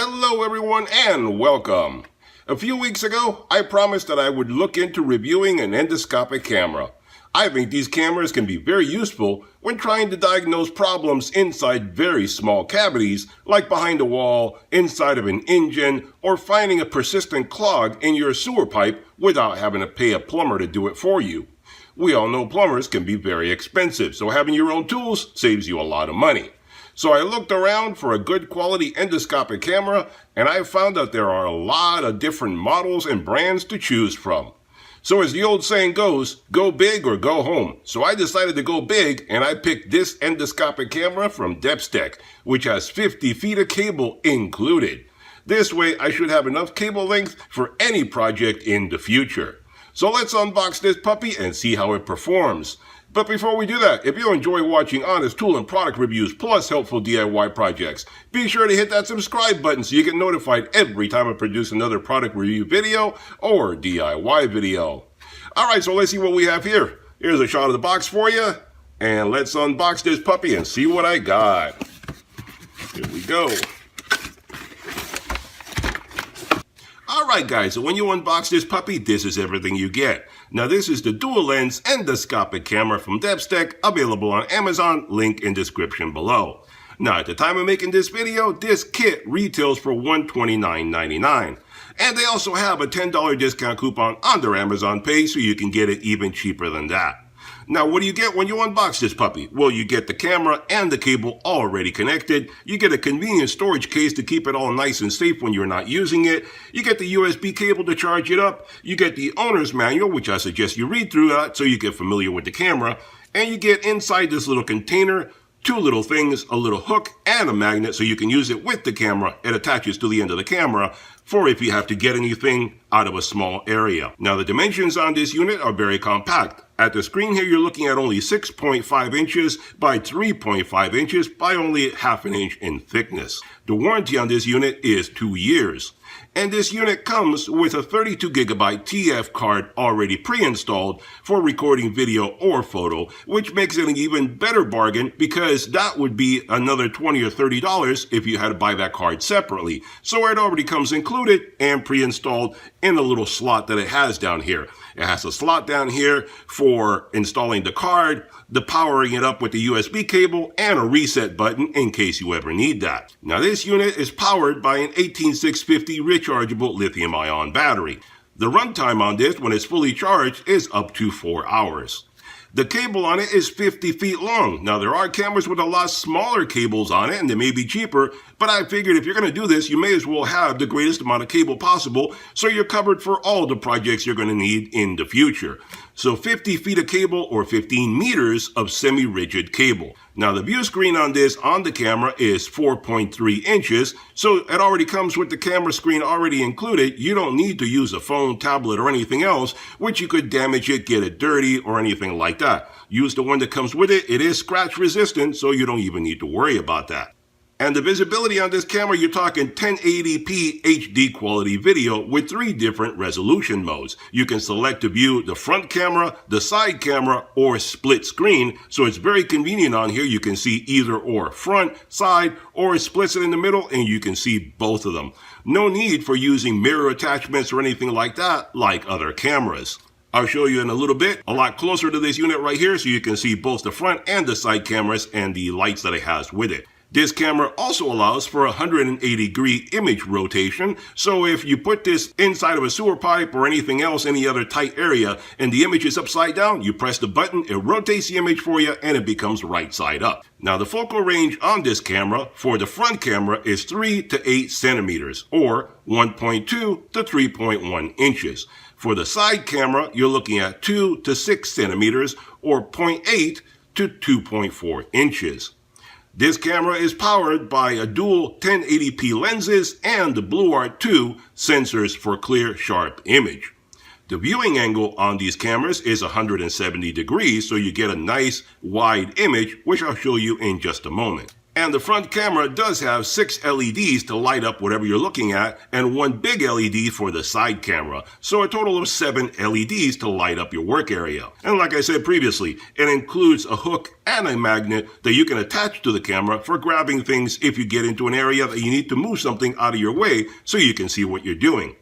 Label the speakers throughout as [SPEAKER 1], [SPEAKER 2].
[SPEAKER 1] Hello everyone and welcome. A few weeks ago, I promised that I would look into reviewing an endoscopic camera. I think these cameras can be very useful when trying to diagnose problems inside very small cavities, like behind a wall, inside of an engine, or finding a persistent clog in your sewer pipe without having to pay a plumber to do it for you. We all know plumbers can be very expensive, so having your own tools saves you a lot of money. So I looked around for a good quality endoscopic camera, and I found that there are a lot of different models and brands to choose from. So as the old saying goes, go big or go home. So I decided to go big, and I picked this endoscopic camera from Depstech, which has 50 feet of cable included. This way I should have enough cable length for any project in the future. So let's unbox this puppy and see how it performs. But before we do that, if you enjoy watching honest tool and product reviews plus helpful DIY projects, be sure to hit that subscribe button so you get notified every time I produce another product review video or DIY video. Alright, so let's see what we have here. Here's a shot of the box for you, and let's unbox this puppy and see what I got. Here we go. Alright guys, so when you unbox this puppy, this is everything you get. Now this is the dual lens endoscopic camera from Depstech, available on Amazon, link in description below. Now at the time of making this video, this kit retails for $129.99. And they also have a $10 discount coupon on their Amazon page, so you can get it even cheaper than that. Now, what do you get when you unbox this puppy? Well, you get the camera and the cable already connected. You get a convenient storage case to keep it all nice and safe when you're not using it. You get the USB cable to charge it up. You get the owner's manual, which I suggest you read through that so you get familiar with the camera. And you get inside this little container two little things, a little hook and a magnet so you can use it with the camera. It attaches to the end of the camera for if you have to get anything out of a small area. Now the dimensions on this unit are very compact. At the screen here you're looking at only 6.5 inches by 3.5 inches by only ½ an inch in thickness. The warranty on this unit is 2 years. And this unit comes with a 32GB TF card already pre-installed for recording video or photo, which makes it an even better bargain because that would be another $20 or $30 if you had to buy that card separately. So it already comes included and pre-installed in the little slot that it has down here. It has a slot down here for installing the card, the powering it up with the USB cable, and a reset button in case you ever need that. Now this unit is powered by an 18650 rechargeable lithium-ion battery. The runtime on this when it's fully charged is up to 4 hours. The cable on it is 50 feet long. Now there are cameras with a lot smaller cables on it and they may be cheaper, but I figured if you're going to do this, you may as well have the greatest amount of cable possible so you're covered for all the projects you're going to need in the future. So 50 feet of cable or 15 meters of semi-rigid cable. Now the view screen on this on the camera is 4.3 inches, so it already comes with the camera screen already included. You don't need to use a phone, tablet, or anything else, which you could damage it, get it dirty, or anything like that. Use the one that comes with it. It is scratch resistant, so you don't even need to worry about that. And the visibility on this camera, you're talking 1080p HD quality video with 3 different resolution modes. You can select to view the front camera, the side camera, or split screen. So it's very convenient on here. You can see either or front, side, or it splits it in the middle and you can see both of them. No need for using mirror attachments or anything like that like other cameras. I'll show you in a little bit, a lot closer to this unit right here so you can see both the front and the side cameras and the lights that it has with it. This camera also allows for a 180-degree image rotation, so if you put this inside of a sewer pipe or anything else, any other tight area, and the image is upside down, you press the button, it rotates the image for you, and it becomes right side up. Now the focal range on this camera for the front camera is 3 to 8 centimeters, or 1.2 to 3.1 inches. For the side camera, you're looking at 2 to 6 centimeters, or 0.8 to 2.4 inches. This camera is powered by a dual 1080p lenses and the BlueArt 2 sensors for clear, sharp image. The viewing angle on these cameras is 170 degrees, so you get a nice wide image, which I'll show you in just a moment. And the front camera does have 6 LEDs to light up whatever you're looking at, and 1 big LED for the side camera. So a total of 7 LEDs to light up your work area. And like I said previously, it includes a hook and a magnet that you can attach to the camera for grabbing things if you get into an area that you need to move something out of your way so you can see what you're doing.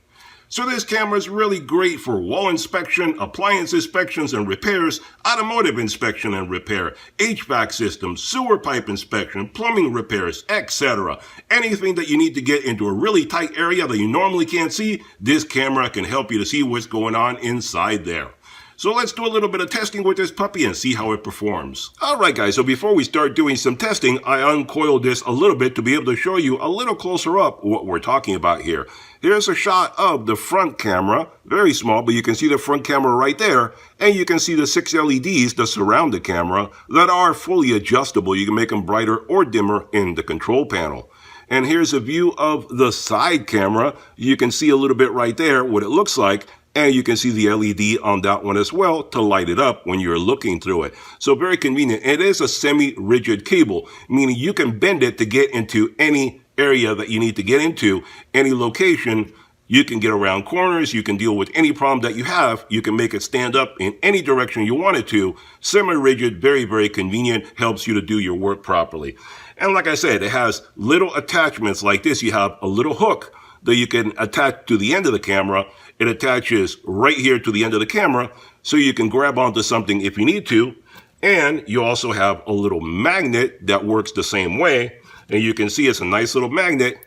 [SPEAKER 1] So this camera is really great for wall inspection, appliance inspections and repairs, automotive inspection and repair, HVAC systems, sewer pipe inspection, plumbing repairs, etc. Anything that you need to get into a really tight area that you normally can't see, this camera can help you to see what's going on inside there. So let's do a little bit of testing with this puppy and see how it performs. Alright guys, so before we start doing some testing, I uncoiled this a little bit to be able to show you a little closer up what we're talking about here. Here's a shot of the front camera, very small, but you can see the front camera right there, and you can see the 6 LEDs that surround the camera that are fully adjustable. You can make them brighter or dimmer in the control panel. And here's a view of the side camera. You can see a little bit right there what it looks like. And you can see the LED on that one as well to light it up when you're looking through it. So very convenient. It is a semi-rigid cable, meaning you can bend it to get into any area that you need to get into, any location. You can get around corners. You can deal with any problem that you have. You can make it stand up in any direction you want it to. Semi-rigid, very, very convenient, helps you to do your work properly. And like I said, it has little attachments like this. You have a little hook that you can attach to the end of the camera. It attaches right here to the end of the camera, so you can grab onto something if you need to. And you also have a little magnet that works the same way. And you can see it's a nice little magnet.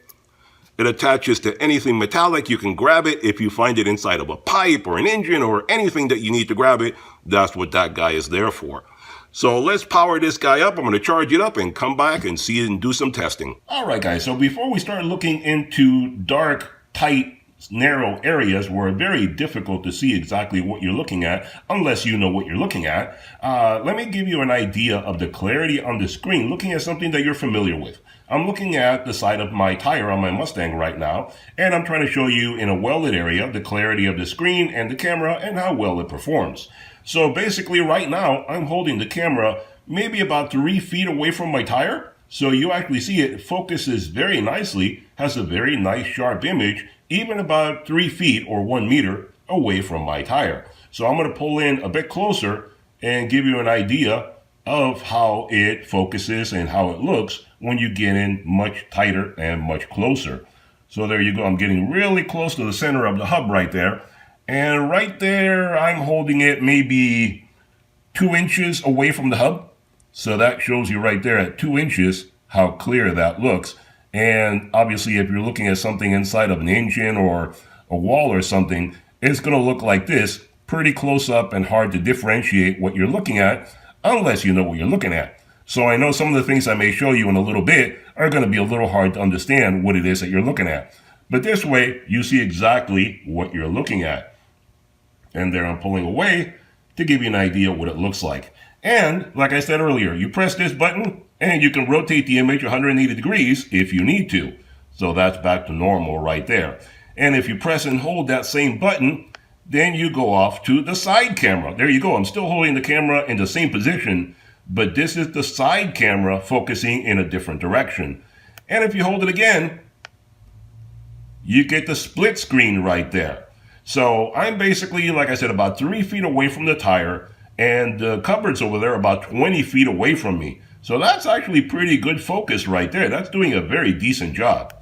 [SPEAKER 1] It attaches to anything metallic. You can grab it if you find it inside of a pipe or an engine or anything that you need to grab it. That's what that guy is there for. So let's power this guy up. I'm going to charge it up and come back and see it and do some testing. All right, guys. So before we start looking into dark, tight, narrow areas where it's very difficult to see exactly what you're looking at unless you know what you're looking at, let me give you an idea of the clarity on the screen looking at something that you're familiar with. I'm looking at the side of my tire on my Mustang right now, and I'm trying to show you in a welded area the clarity of the screen and the camera and how well it performs. So basically right now I'm holding the camera maybe about 3 feet away from my tire. So you actually see it focuses very nicely, has a very nice sharp image, even about 3 feet or 1 meter away from my tire. So I'm going to pull in a bit closer and give you an idea of how it focuses and how it looks when you get in much tighter and much closer. So there you go. I'm getting really close to the center of the hub right there. And right there, I'm holding it maybe 2 inches away from the hub. So that shows you right there at 2 inches how clear that looks. And obviously, if you're looking at something inside of an engine or a wall or something, it's going to look like this, pretty close up and hard to differentiate what you're looking at unless you know what you're looking at. So I know some of the things I may show you in a little bit are going to be a little hard to understand what it is that you're looking at. But this way, you see exactly what you're looking at. And there I'm pulling away to give you an idea what it looks like. And like I said earlier, you press this button and you can rotate the image 180 degrees if you need to. So that's back to normal right there. And if you press and hold that same button, then you go off to the side camera. There you go. I'm still holding the camera in the same position, but this is the side camera focusing in a different direction. And if you hold it again, you get the split screen right there. So I'm basically, like I said, about 3 feet away from the tire, and the cupboards over there are about 20 feet away from me. So that's actually pretty good focus right there. That's doing a very decent job.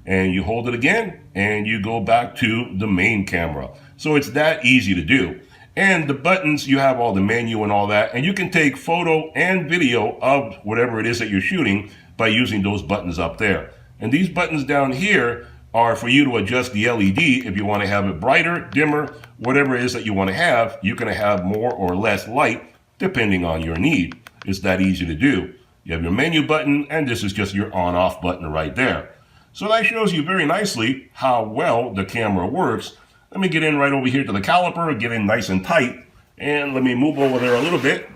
[SPEAKER 1] And you hold it again, and you go back to the main camera. So it's that easy to do. And the buttons, you have all the menu and all that, and you can take photo and video of whatever it is that you're shooting by using those buttons up there. And these buttons down here are for you to adjust the LED if you want to have it brighter, dimmer, whatever it is that you want to have. You can have more or less light depending on your need. It's that easy to do. You have your menu button, and this is just your on-off button right there. So that shows you very nicely how well the camera works. Let me get in right over here to the caliper, get in nice and tight, and let me move over there a little bit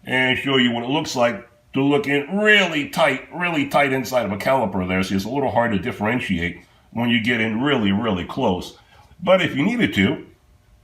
[SPEAKER 1] and show you what it looks like to look in really tight inside of a caliper there. So it's a little hard to differentiate when you get in really, really close. But if you needed to,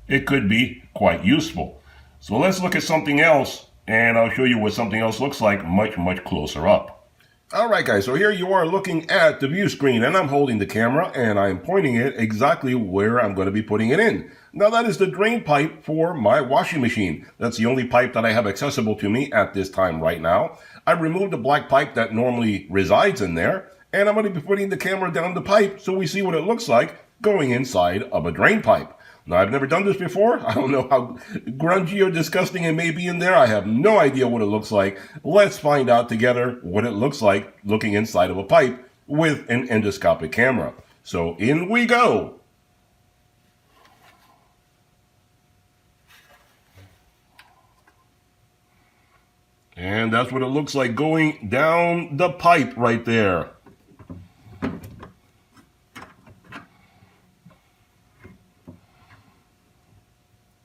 [SPEAKER 1] it could be quite useful. So let's look at something else, and I'll show you what something else looks like much, much closer up. Alright guys, so here you are looking at the view screen, and I'm holding the camera and I'm pointing it exactly where I'm going to be putting it in. Now that is the drain pipe for my washing machine. That's the only pipe that I have accessible to me at this time right now. I removed the black pipe that normally resides in there, and I'm going to be putting the camera down the pipe so we see what it looks like going inside of a drain pipe. Now, I've never done this before. I don't know how grungy or disgusting it may be in there. I have no idea what it looks like. Let's find out together what it looks like looking inside of a pipe with an endoscopic camera. So in we go. And that's what it looks like going down the pipe right there.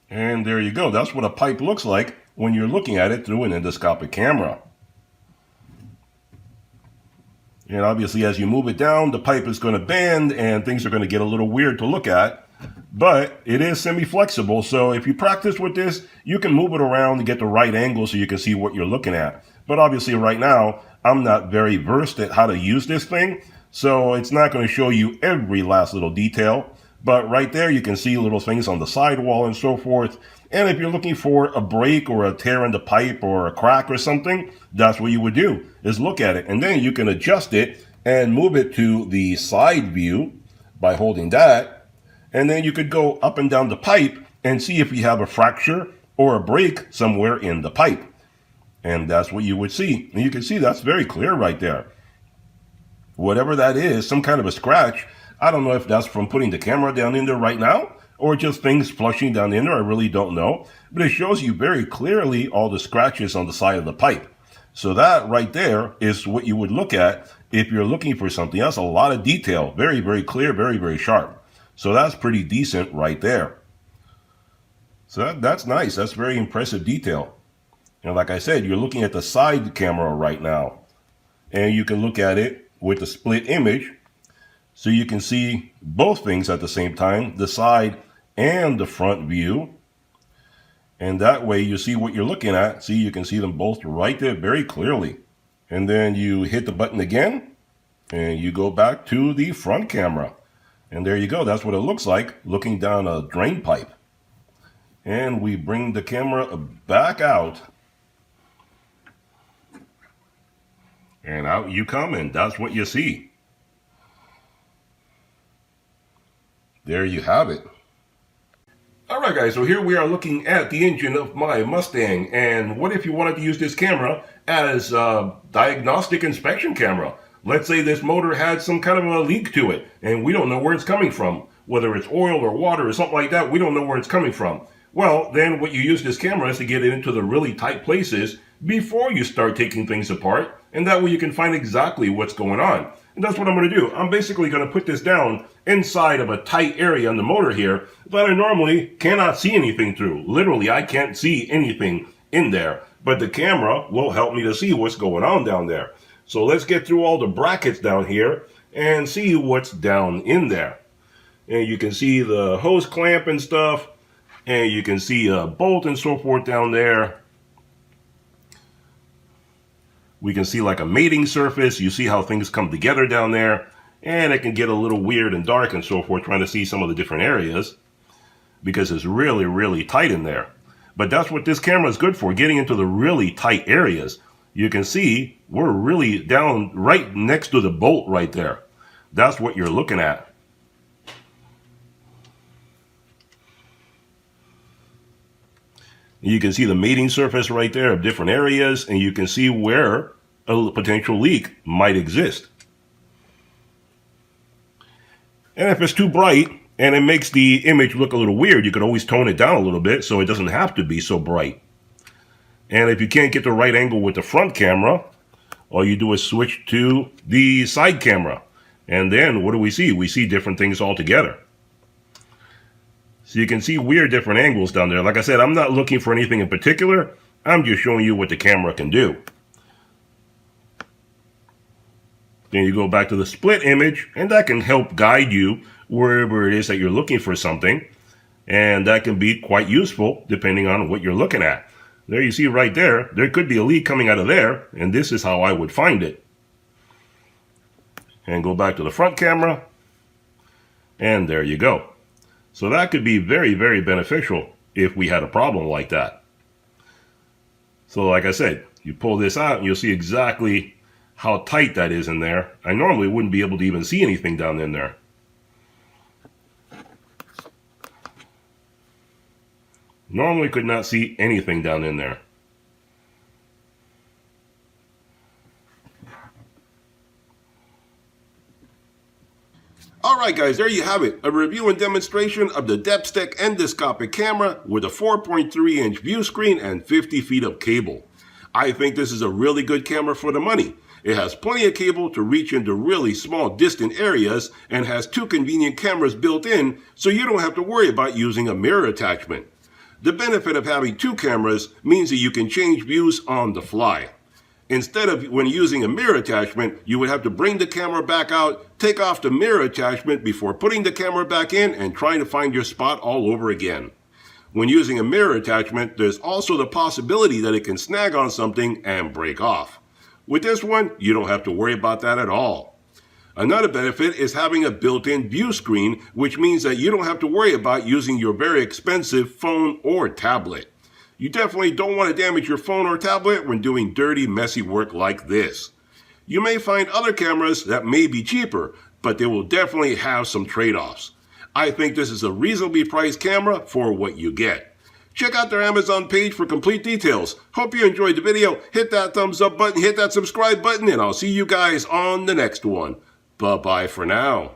[SPEAKER 1] And there you go. That's what a pipe looks like when you're looking at it through an endoscopic camera. And obviously as you move it down, the pipe is going to bend and things are going to get a little weird to look at. But it is semi-flexible, so if you practice with this, you can move it around to get the right angle so you can see what you're looking at. But obviously right now, I'm not very versed at how to use this thing, so it's not going to show you every last little detail. But right there, you can see little things on the sidewall and so forth. And if you're looking for a break or a tear in the pipe or a crack or something, that's what you would do, is look at it. And then you can adjust it and move it to the side view by holding that. And then you could go up and down the pipe and see if you have a fracture or a break somewhere in the pipe. And that's what you would see. And you can see that's very clear right there. Whatever that is, some kind of a scratch. I don't know if that's from putting the camera down in there right now or just things flushing down in there. I really don't know. But it shows you very clearly all the scratches on the side of the pipe. So that right there is what you would look at if you're looking for something. That's a lot of detail. Very, very clear, very, very sharp. So that's pretty decent right there. So that's nice. That's very impressive detail. And like I said, you're looking at the side camera right now. And you can look at it with the split image. So you can see both things at the same time, the side and the front view. And that way you see what you're looking at. See, you can see them both right there very clearly. And then you hit the button again and you go back to the front camera. And there you go. That's what it looks like looking down a drain pipe. And we bring the camera back out. And out you come, and that's what you see. There you have it. Alright guys, so here we are looking at the engine of my Mustang, and what if you wanted to use this camera as a diagnostic inspection camera? Let's say this motor had some kind of a leak to it, and we don't know where it's coming from. Whether it's oil or water or something like that, we don't know where it's coming from. Well, then what you use this camera is to get it into the really tight places before you start taking things apart, and that way you can find exactly what's going on. And that's what I'm going to do. I'm basically going to put this down inside of a tight area on the motor here that I normally cannot see anything through. Literally, I can't see anything in there, but the camera will help me to see what's going on down there. So let's get through all the brackets down here and see what's down in there. And you can see the hose clamp and stuff, and you can see a bolt and so forth down there. We can see like a mating surface. You see how things come together down there. And it can get a little weird and dark and so forth, trying to see some of the different areas because it's really, really tight in there. But that's what this camera is good for, getting into the really tight areas. You can see we're really down right next to the bolt right there. That's what you're looking at. You can see the mating surface right there of different areas, and you can see where a potential leak might exist. And if it's too bright and it makes the image look a little weird, you can always tone it down a little bit so it doesn't have to be so bright. And if you can't get the right angle with the front camera, all you do is switch to the side camera. And then what do we see? We see different things altogether. So you can see weird different angles down there. Like I said, I'm not looking for anything in particular. I'm just showing you what the camera can do. Then you go back to the split image, and that can help guide you wherever it is that you're looking for something. And that can be quite useful depending on what you're looking at. There you see right there, there could be a leak coming out of there, and this is how I would find it. and go back to the front camera, and there you go. So that could be very, very beneficial if we had a problem like that. So like I said, you pull this out and you'll see exactly how tight that is in there. I normally wouldn't be able to even see anything down in there. Normally could not see anything down in there. Alright guys, there you have it. A review and demonstration of the Depstech endoscopic camera with a 4.3 inch view screen and 50 feet of cable. I think this is a really good camera for the money. It has plenty of cable to reach into really small distant areas and has 2 convenient cameras built in, so you don't have to worry about using a mirror attachment. The benefit of having 2 cameras means that you can change views on the fly. Instead of when using a mirror attachment, you would have to bring the camera back out, take off the mirror attachment before putting the camera back in and trying to find your spot all over again. When using a mirror attachment, there's also the possibility that it can snag on something and break off. With this one, you don't have to worry about that at all. Another benefit is having a built-in view screen, which means that you don't have to worry about using your very expensive phone or tablet. You definitely don't want to damage your phone or tablet when doing dirty, messy work like this. You may find other cameras that may be cheaper, but they will definitely have some trade-offs. I think this is a reasonably priced camera for what you get. Check out their Amazon page for complete details. Hope you enjoyed the video. Hit that thumbs up button, hit that subscribe button, and I'll see you guys on the next one. Bye-bye for now.